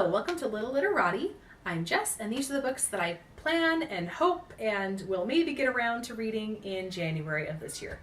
Hello, welcome to Little Literati. I'm Jess, and these are the books that I plan and hope and will maybe get around to reading in January of this year.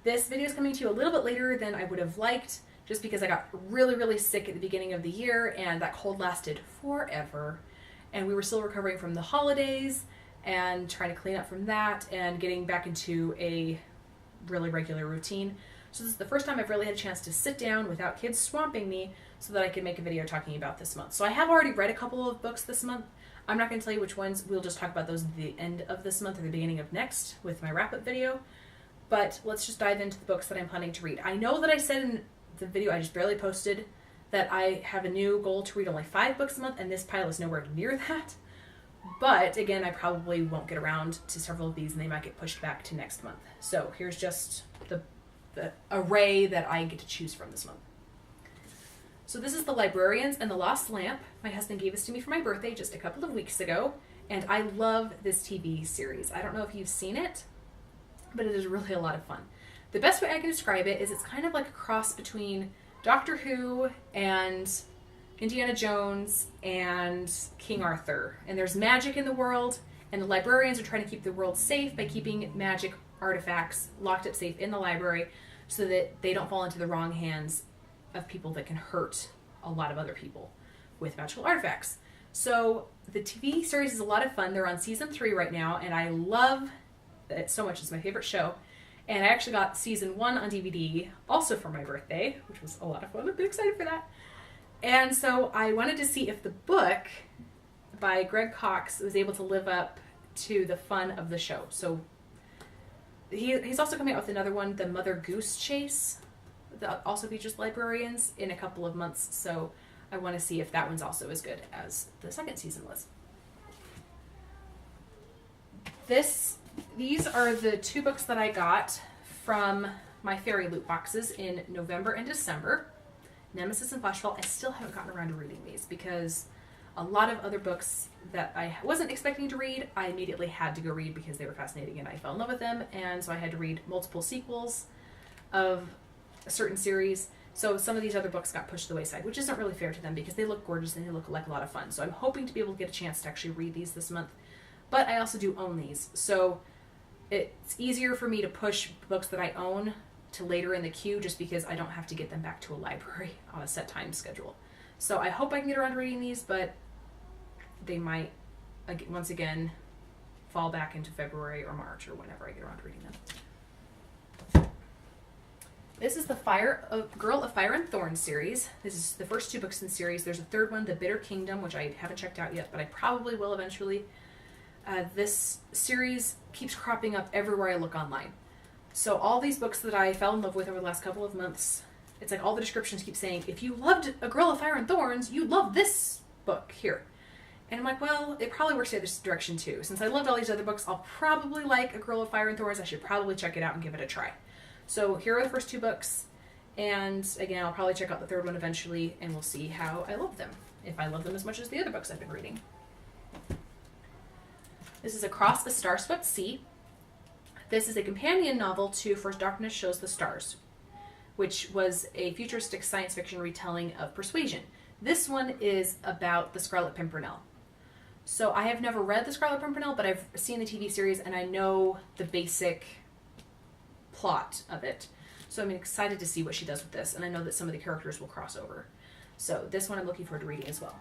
This video is coming to you a little bit later than I would have liked, just because I got really sick at the beginning of the year, and that cold lasted forever. And we were still recovering from the holidays and trying to clean up from that and getting back into a really regular routine. So this is the first time I've really had a chance to sit down without kids swamping me so that I can make a video talking about this month. So I have already read a couple of books this month. I'm not going to tell you which ones. We'll just talk about those at the end of this month or the beginning of next with my wrap-up video. But let's just dive into the books that I'm planning to read. I know that I said in the video I just barely posted that I have a new goal to read only 5 books a month, and this pile is nowhere near that. But again, I probably won't get around to several of these, and they might get pushed back to next month. So here's just the array that I get to choose from this month. So this is The Librarians and the Lost Lamp. My husband gave this to me for my birthday just a couple of weeks ago, and I love this TV series. I don't know if you've seen it, but it is really a lot of fun. The best way I can describe it is it's kind of like a cross between Doctor Who and Indiana Jones and King Arthur. And there's magic in the world, and the librarians are trying to keep the world safe by keeping magic artifacts locked up safe in the library so that they don't fall into the wrong hands of people that can hurt a lot of other people with magical artifacts. So the TV series is a lot of fun. They're on season 3 right now, and I love it so much. It's my favorite show. And I actually got season 1 on DVD also for my birthday, which was a lot of fun. I'm excited for that. And so I wanted to see if the book by Greg Cox was able to live up to the fun of the show. So he's also coming out with another one, The Mother Goose Chase, that also features librarians, in a couple of months. So I want to see if that one's also as good as the second season was. These are the 2 books that I got from my fairy loot boxes in November and December. Nemesis and Bashful. I still haven't gotten around to reading these because a lot of other books that I wasn't expecting to read, I immediately had to go read because they were fascinating and I fell in love with them. And so I had to read multiple sequels of a certain series. So some of these other books got pushed to the wayside, which isn't really fair to them because they look gorgeous and they look like a lot of fun. So I'm hoping to be able to get a chance to actually read these this month. But I also do own these. So it's easier for me to push books that I own to later in the queue just because I don't have to get them back to a library on a set time schedule. So I hope I can get around to reading these, but they might, once again, fall back into February or March or whenever I get around to reading them. This is the Girl of Fire and Thorn series. This is the first 2 books in the series. There's a third one, The Bitter Kingdom, which I haven't checked out yet, but I probably will eventually. This series keeps cropping up everywhere I look online. So all these books that I fell in love with over the last couple of months, it's like all the descriptions keep saying, if you loved A Girl of Fire and Thorns, you'd love this book here. And I'm like, well, it probably works the other direction too. Since I loved all these other books, I'll probably like A Girl of Fire and Thorns. I should probably check it out and give it a try. So here are the first 2 books. And again, I'll probably check out the third one eventually, and we'll see how I love them. If I love them as much as the other books I've been reading. This is Across a Star-Swept Sea. This is a companion novel to First Darkness Shows the Stars, which was a futuristic science fiction retelling of Persuasion. This one is about the Scarlet Pimpernel. So I have never read the Scarlet Pimpernel, but I've seen the TV series and I know the basic plot of it. So I'm excited to see what she does with this, and I know that some of the characters will cross over. So this one I'm looking forward to reading as well.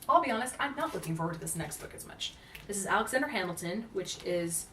I'll be honest, I'm not looking forward to this next book as much. This is Alexander Hamilton, which is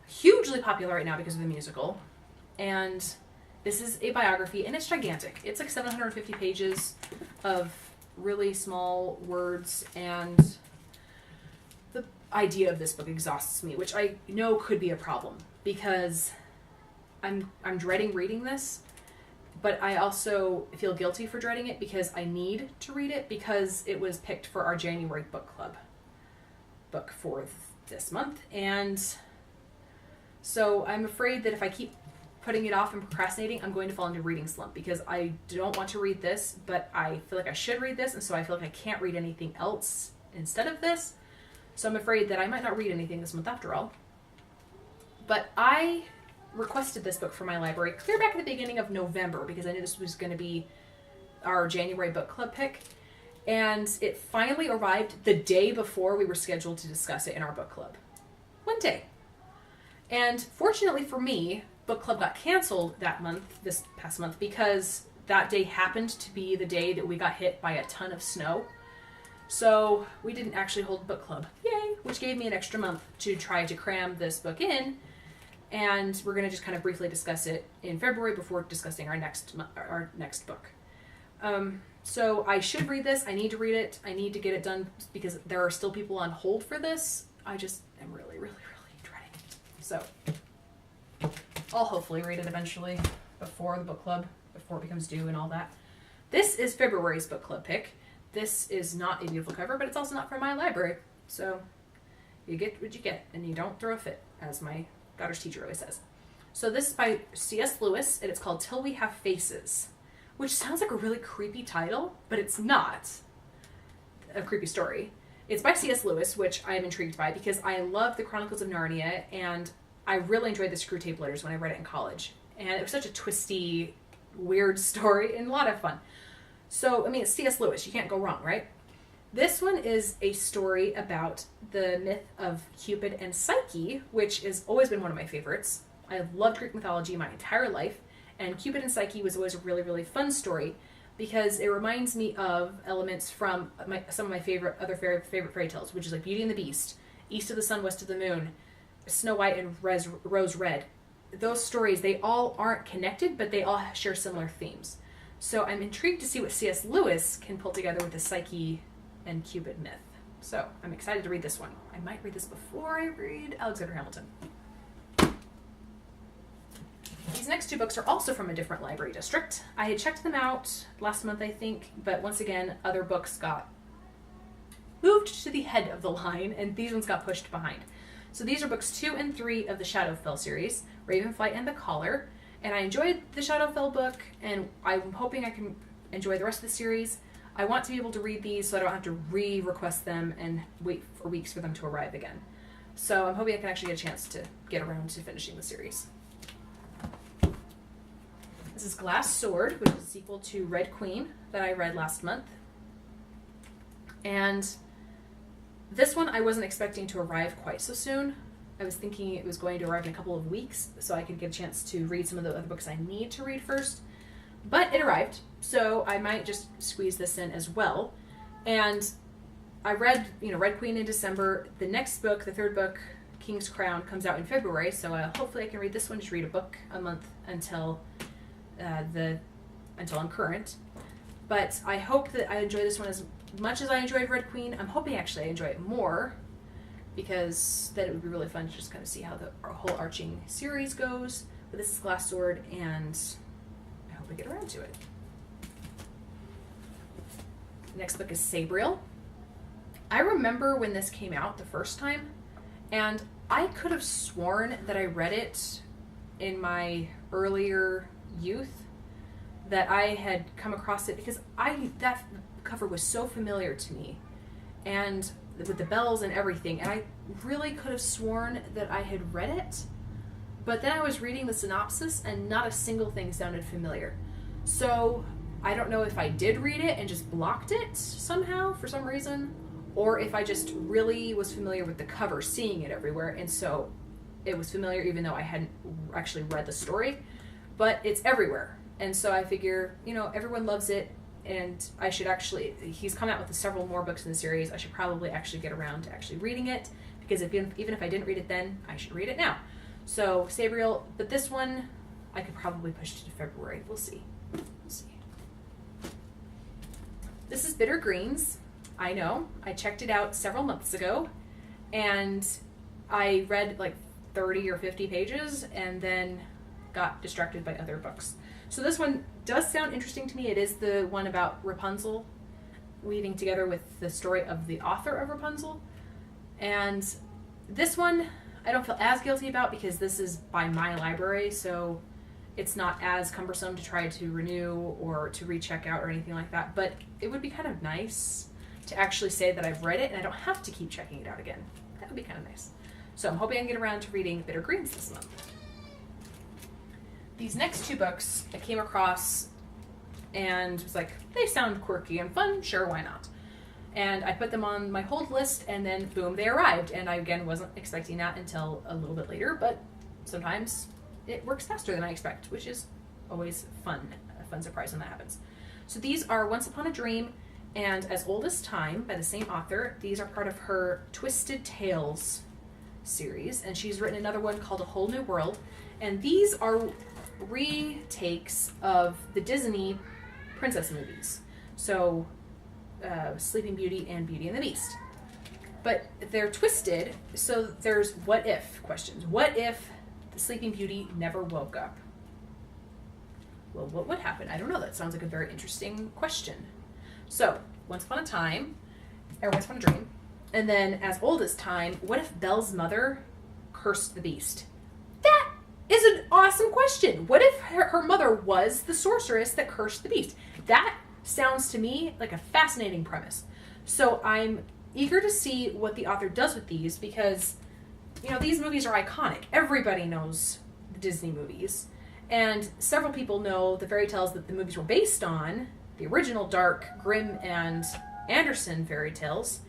hugely popular right now because of the musical. And this is a biography, and it's gigantic. It's like 750 pages of really small words, and the idea of this book exhausts me, which I know could be a problem because I'm dreading reading this, but I also feel guilty for dreading it because I need to read it because it was picked for our January book club book for this month. And so I'm afraid that if I keep putting it off and procrastinating, I'm going to fall into a reading slump because I don't want to read this, but I feel like I should read this, and so I feel like I can't read anything else instead of this. So I'm afraid that I might not read anything this month after all. But I requested this book for my library clear back at the beginning of November because I knew this was going to be our January book club pick. And it finally arrived the day before we were scheduled to discuss it in our book club. One day. And fortunately for me, book club got canceled this past month, because that day happened to be the day that we got hit by a ton of snow. So we didn't actually hold book club. Yay! Which gave me an extra month to try to cram this book in. And we're going to just kind of briefly discuss it in February before discussing our next book. So I should read this. I need to read it. I need to get it done because there are still people on hold for this. I just am really, really, really dreading it. So I'll hopefully read it eventually before the book club, before it becomes due and all that. This is February's book club pick. This is not a beautiful cover, but it's also not from my library. So you get what you get, and you don't throw a fit, as my daughter's teacher always says. So this is by C.S. Lewis, and it's called Till We Have Faces, which sounds like a really creepy title, but it's not a creepy story. It's by C.S. Lewis, which I am intrigued by because I love the Chronicles of Narnia, and I really enjoyed the Screwtape Letters when I read it in college. And it was such a twisty, weird story and a lot of fun. So, I mean, it's C.S. Lewis. You can't go wrong, right? This one is a story about the myth of Cupid and Psyche, which has always been one of my favorites. I have loved Greek mythology my entire life, and Cupid and Psyche was always a really, really fun story because it reminds me of elements from some of my favorite fairy tales, which is like Beauty and the Beast, East of the Sun, West of the Moon, Snow White and Rose Red. Those stories, they all aren't connected, but they all share similar themes. So I'm intrigued to see what C.S. Lewis can pull together with the Psyche and Cupid myth. So I'm excited to read this one. I might read this before I read Alexander Hamilton. These next two books are also from a different library district. I had checked them out last month, I think, but once again, other books got moved to the head of the line, and these ones got pushed behind. So these are books 2 and 3 of the Shadowfell series, Ravenflight and the Caller. And I enjoyed the Shadowfell book, and I'm hoping I can enjoy the rest of the series. I want to be able to read these so I don't have to re-request them and wait for weeks for them to arrive again. So I'm hoping I can actually get a chance to get around to finishing the series. This is Glass Sword, which is a sequel to Red Queen that I read last month. And this one I wasn't expecting to arrive quite so soon. I was thinking it was going to arrive in a couple of weeks so I could get a chance to read some of the other books I need to read first. But it arrived, so I might just squeeze this in as well. And I read, Red Queen in December. The next book, the third book, King's Crown, comes out in February, so hopefully I can read this one, just read a book a month until I'm current. But I hope that I enjoy this one as much as I enjoyed Red Queen. I'm hoping actually I enjoy it more, because then it would be really fun to just kind of see how the whole arching series goes. But this is Glass Sword, and I hope I get around to it. The next book is Sabriel. I remember when this came out the first time, and I could have sworn that I read it in my earlier youth, that I had come across it because that cover was so familiar to me, and with the bells and everything, and I really could have sworn that I had read it, but then I was reading the synopsis and not a single thing sounded familiar. So I don't know if I did read it and just blocked it somehow for some reason, or if I just really was familiar with the cover, seeing it everywhere, and so it was familiar even though I hadn't actually read the story. But it's everywhere, and so I figure, everyone loves it, and I should actually, he's come out with several more books in the series, I should probably actually get around to actually reading it, because even if I didn't read it then, I should read it now. So, Sabriel, but this one, I could probably push it to February. We'll see. This is Bitter Greens. I know, I checked it out several months ago, and I read like 30 or 50 pages, and then got distracted by other books. So this one does sound interesting to me. It is the one about Rapunzel, weaving together with the story of the author of Rapunzel. And this one I don't feel as guilty about because this is by my library, so it's not as cumbersome to try to renew or to recheck out or anything like that. But it would be kind of nice to actually say that I've read it and I don't have to keep checking it out again. That would be kind of nice. So I'm hoping I can get around to reading Bitter Greens this month. These next two books I came across and was like, they sound quirky and fun, sure, why not? And I put them on my hold list, and then boom, they arrived. And I, again, wasn't expecting that until a little bit later, but sometimes it works faster than I expect, which is always fun, a fun surprise when that happens. So these are Once Upon a Dream and As Old as Time by the same author. These are part of her Twisted Tales series, and she's written another one called A Whole New World. And these are retakes of the Disney princess movies. So Sleeping Beauty and Beauty and the Beast. But they're twisted, so there's what if questions. What if the Sleeping Beauty never woke up? Well, what would happen? I don't know. That sounds like a very interesting question. So, Once Upon a Time, or Once Upon a Dream, and then As Old as Time, what if Belle's mother cursed the beast? That is an awesome question. What if her mother was the sorceress that cursed the beast? That sounds to me like a fascinating premise. So I'm eager to see what the author does with these, because, you know, these movies are iconic. Everybody knows the Disney movies. And several people know the fairy tales that the movies were based on, the original dark, Grimm, and Andersen fairy tales.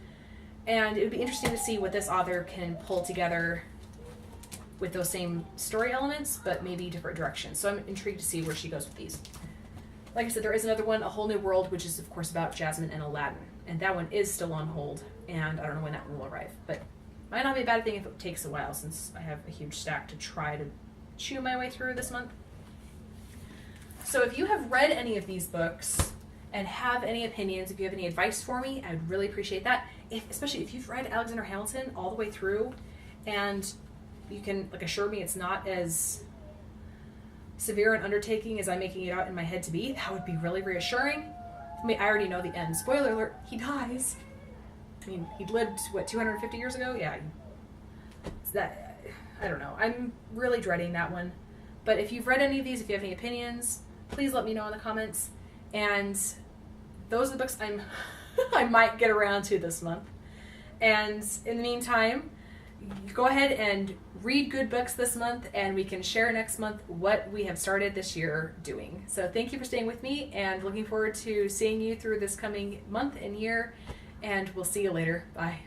And it would be interesting to see what this author can pull together with those same story elements, but maybe different directions. So I'm intrigued to see where she goes with these. Like I said, there is another one, A Whole New World, which is, of course, about Jasmine and Aladdin. And that one is still on hold, and I don't know when that one will arrive. But might not be a bad thing if it takes a while, since I have a huge stack to try to chew my way through this month. So if you have read any of these books and have any opinions, if you have any advice for me, I would really appreciate that. Especially if you've read Alexander Hamilton all the way through, and you can assure me it's not as severe an undertaking as I'm making it out in my head to be, that would be really reassuring. I mean, I already know the end. Spoiler alert, he dies. I mean, he lived, 250 years ago? Yeah. I don't know. I'm really dreading that one. But if you've read any of these, if you have any opinions, please let me know in the comments. And those are the books I might get around to this month. And in the meantime, go ahead and read good books this month, and we can share next month what we have started this year doing. So thank you for staying with me, and looking forward to seeing you through this coming month and year, and we'll see you later. Bye.